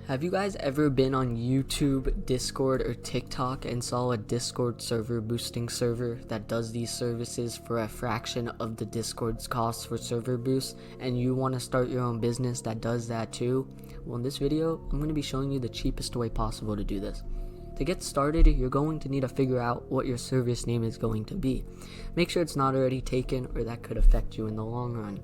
Have you guys ever been on YouTube, Discord, or TikTok and saw a Discord server boosting server that does these services for a fraction of the Discord's cost for server boost, and you want to start your own business that does that too? Well, in this video, I'm going to be showing you the cheapest way possible to do this. To get started, you're going to need to figure out what your service name is going to be. Make sure it's not already taken, or that could affect you in the long run.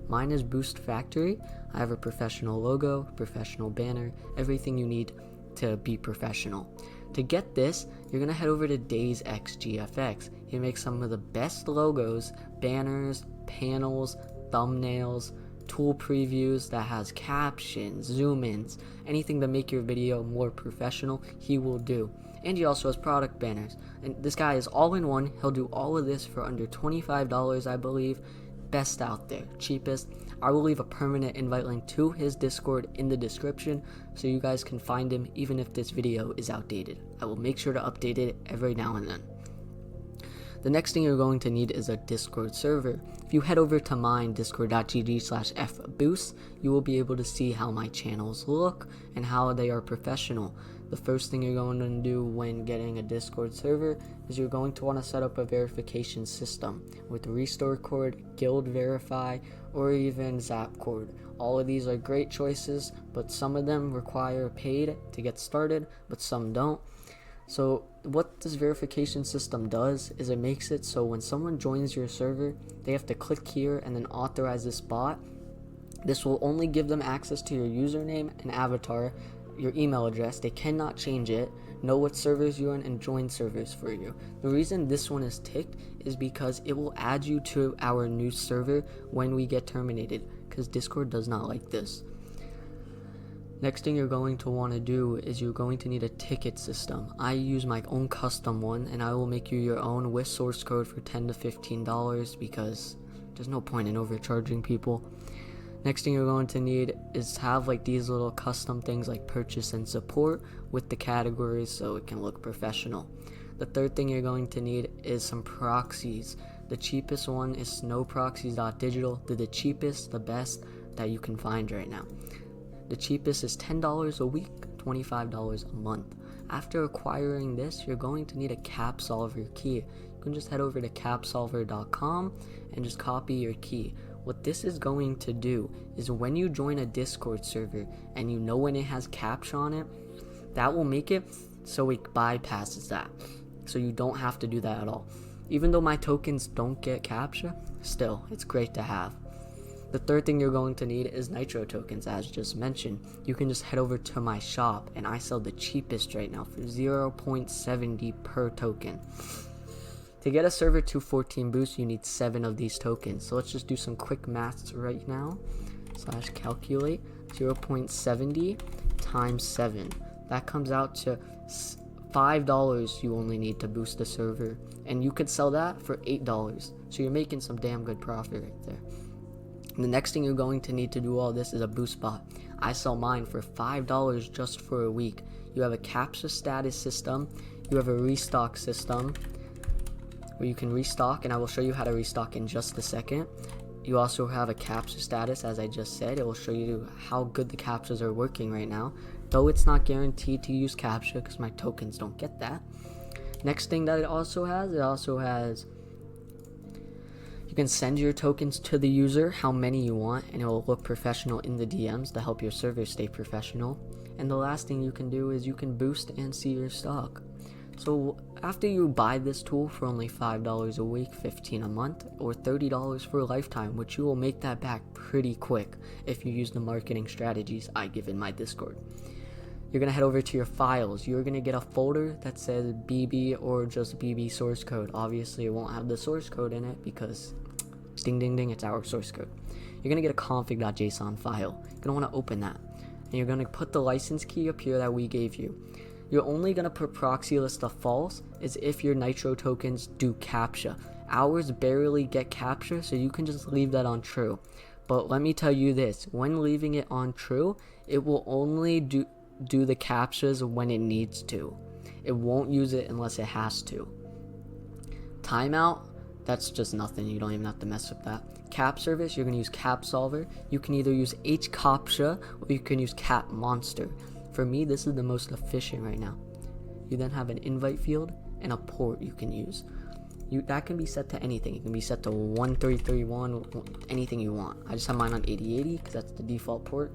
Mine is Boost Factory. I have a professional logo, professional banner, everything you need to be professional. To get this, you're going to head over to DaysXGFX. He makes some of the best logos, banners, panels, thumbnails, tool previews that has captions, zoom-ins, anything to make your video more professional, he will do. And he also has product banners. And this guy is all in one. He'll do all of this for under $25, I believe. Best out there, cheapest. I will leave a permanent invite link to his Discord in the description so you guys can find him even if this video is outdated. I will make sure to update it every now and then. The next thing you're going to need is a Discord server. If you head over to mine, discord.gg/fboost, you will be able to see how my channels look and how they are professional. The first thing you're going to do when getting a Discord server is you're going to want to set up a verification system with RestoreCord, Guild Verify, or even Zapcord. All of these are great choices, but some of them require paid to get started, but some don't. So what this verification system does is it makes it so when someone joins your server, they have to click here and then authorize this bot. This will only give them access to your username and avatar, your email address. They cannot change it, know what servers you're in, and join servers for you. The reason this one is ticked is because it will add you to our new server when we get terminated, because Discord does not like this. Next thing you're going to want to do is you're going to need a ticket system. I use my own custom one, and I will make you your own with source code for $10 to $15 because there's no point in overcharging people. Next thing you're going to need is have like these little custom things like purchase and support with the categories so it can look professional. The third thing you're going to need is some proxies. The cheapest one is snowproxies.digital. They're the cheapest, the best that you can find right now. The cheapest is $10 a week, $25 a month. After acquiring this, you're going to need a CapSolver key. You can just head over to capsolver.com and just copy your key. What this is going to do is when you join a Discord server and you know when it has CAPTCHA on it, that will make it so it bypasses that. So you don't have to do that at all. Even though my tokens don't get CAPTCHA, still, it's great to have. The third thing you're going to need is Nitro tokens, as just mentioned. You can just head over to my shop, and I sell the cheapest right now for 0.70 per token. To get a server to 14 boosts, you need 7 of these tokens. So let's just do some quick maths right now. /calculate 0.70 times 7. That comes out to $5 you only need to boost the server. And you could sell that for $8. So you're making some damn good profit right there. The next thing you're going to need to do all this is a boost bot. I sell mine for $5 just for a week. You have a CAPTCHA status system. You have a restock system where you can restock, and I will show you how to restock in just a second. You also have a CAPTCHA status, as I just said. It will show you how good the CAPTCHAs are working right now, though it's not guaranteed to use CAPTCHA because my tokens don't get that. Next thing that it also has you can send your tokens to the user, how many you want, and it will look professional in the DMs to help your server stay professional. And the last thing you can do is you can boost and see your stock. So after you buy this tool for only $5 a week, $15 a month, or $30 for a lifetime, which you will make that back pretty quick if you use the marketing strategies I give in my Discord. You're going to head over to your files. You're going to get a folder that says BB or just BB source code. Obviously, it won't have the source code in it because ding ding ding, it's our source code. You're going to get a config.json file. You're going to want to open that. And you're going to put the license key up here that we gave you. You're only going to put proxy list of false is if your Nitro tokens do CAPTCHA. Ours barely get CAPTCHA, so you can just leave that on true. But let me tell you this, when leaving it on true, it will only do the CAPTCHAs when it needs to. It won't use it unless it has to. Timeout, that's just nothing. You don't even have to mess with that. Cap service, you're going to use CapSolver. You can either use HCAPTCHA or you can use CapMonster. For me, this is the most efficient right now. You then have an invite field and a port you can use. That can be set to anything. It can be set to 1331, anything you want. I just have mine on 8080 because that's the default port.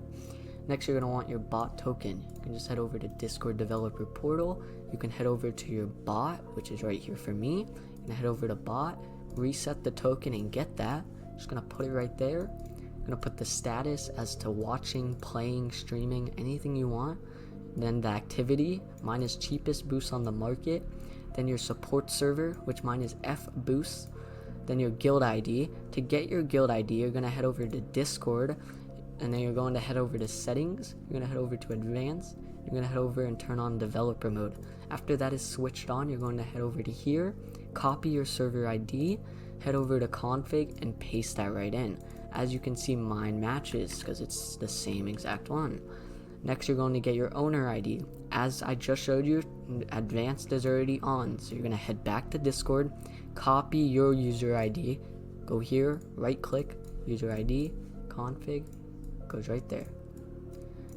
Next, you're going to want your bot token. You can just head over to Discord Developer Portal. You can head over to your bot, which is right here for me. You can head over to bot, reset the token and get that. Just going to put it right there. I'm going to put the status as to watching, playing, streaming, anything you want. Then the activity, mine is cheapest boost on the market. Then your support server, which mine is FBoost. Then your guild ID. To get your guild ID, you're going to head over to Discord, and then you're going to head over to settings. You're going to head over to advanced. You're going to head over and turn on developer mode. After that is switched on, you're going to head over to here, copy your server ID, head over to config, and paste that right in. As you can see, mine matches because it's the same exact one. Next, you're going to get your owner ID. As I just showed you, advanced is already on. So you're going to head back to Discord, copy your user ID, go here, right click, user ID, config, goes right there.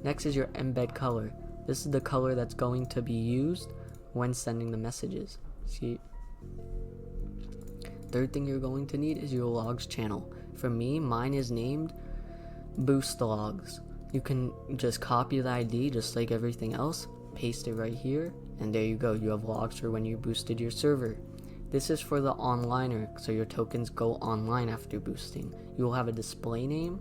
Next is your embed color. This is the color that's going to be used when sending the messages. See? Third thing you're going to need is your logs channel. For me, mine is named Boost Logs. You can just copy the ID just like everything else, paste it right here, and there you go. You have logs for when you boosted your server. This is for the onliner, so your tokens go online after boosting. You will have a display name,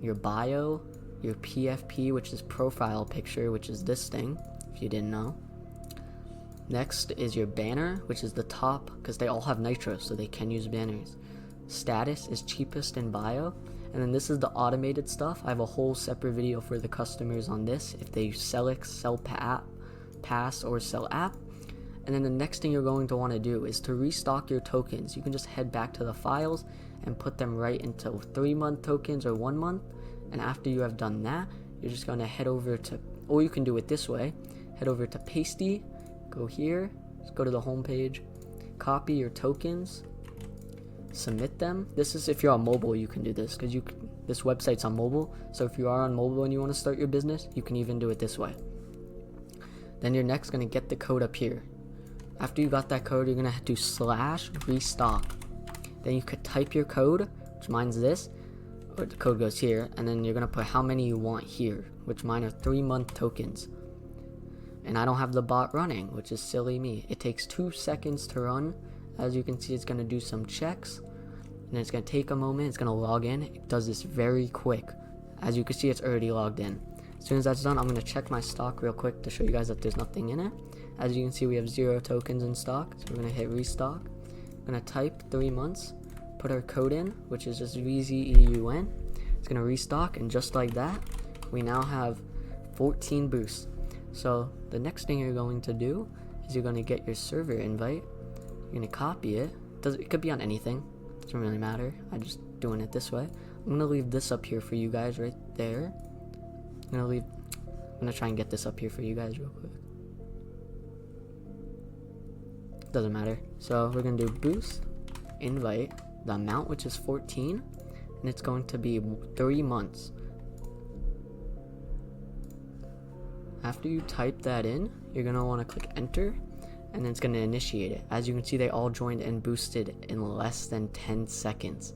your bio, your PFP, which is profile picture, which is this thing, if you didn't know. Next is your banner, which is the top, because they all have nitro, so they can use banners. Status is cheapest in bio. And then this is the automated stuff. I have a whole separate video for the customers on this, if they sell pass, or sell app. And then the next thing you're going to want to do is to restock your tokens. You can just head back to the files and put them right into 3-month tokens or 1 month. And after you have done that, you're just going to head over to, or you can do it this way, head over to Pasty, go here, just go to the home page, copy your tokens, submit them. This is if you're on mobile, you can do this because this website's on mobile. So if you are on mobile and you want to start your business, you can even do it this way. Then you're next going to get the code up here. After you got that code, you're going to do /restock. Then you could type your code, which mine's this, or the code goes here, and then you're going to put how many you want here, which mine are 3-month tokens. And I don't have the bot running, which is silly me. It takes 2 seconds to run. As you can see, it's going to do some checks, and it's going to take a moment. It's going to log in. It does this very quick. As you can see, it's already logged in. As soon as that's done, I'm going to check my stock real quick to show you guys that there's nothing in it. As you can see, we have 0 tokens in stock, so we're going to hit restock. I'm going to type 3 months, put our code in, which is just VZEUN. It's going to restock, and just like that, we now have 14 boosts. So the next thing you're going to do is you're going to get your server invite. You're going to copy it. It could be on anything. It doesn't really matter. I'm just doing it this way. I'm going to leave this up here for you guys right there. I'm going to try and get this up here for you guys real quick. Doesn't matter. So we're going to do boost, invite, the amount, which is 14, and it's going to be 3 months. After you type that in, you're going to want to click enter, and then it's going to initiate it. As you can see, they all joined and boosted in less than 10 seconds.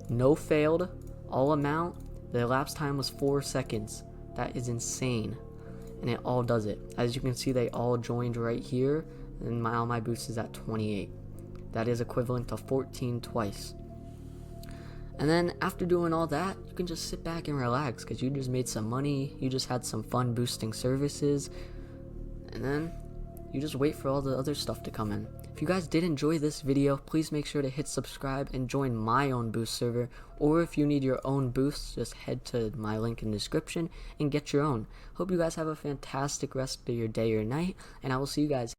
No failed, all amount, the elapsed time was 4 seconds. That is insane. And it all does it. As you can see, they all joined right here, and my boost is at 28. That is equivalent to 14 twice. And then after doing all that, you can just sit back and relax because you just made some money, you just had some fun boosting services, and then you just wait for all the other stuff to come in. If you guys did enjoy this video, please make sure to hit subscribe and join my own boost server, or if you need your own boosts, just head to my link in the description and get your own. Hope you guys have a fantastic rest of your day or night, and I will see you guys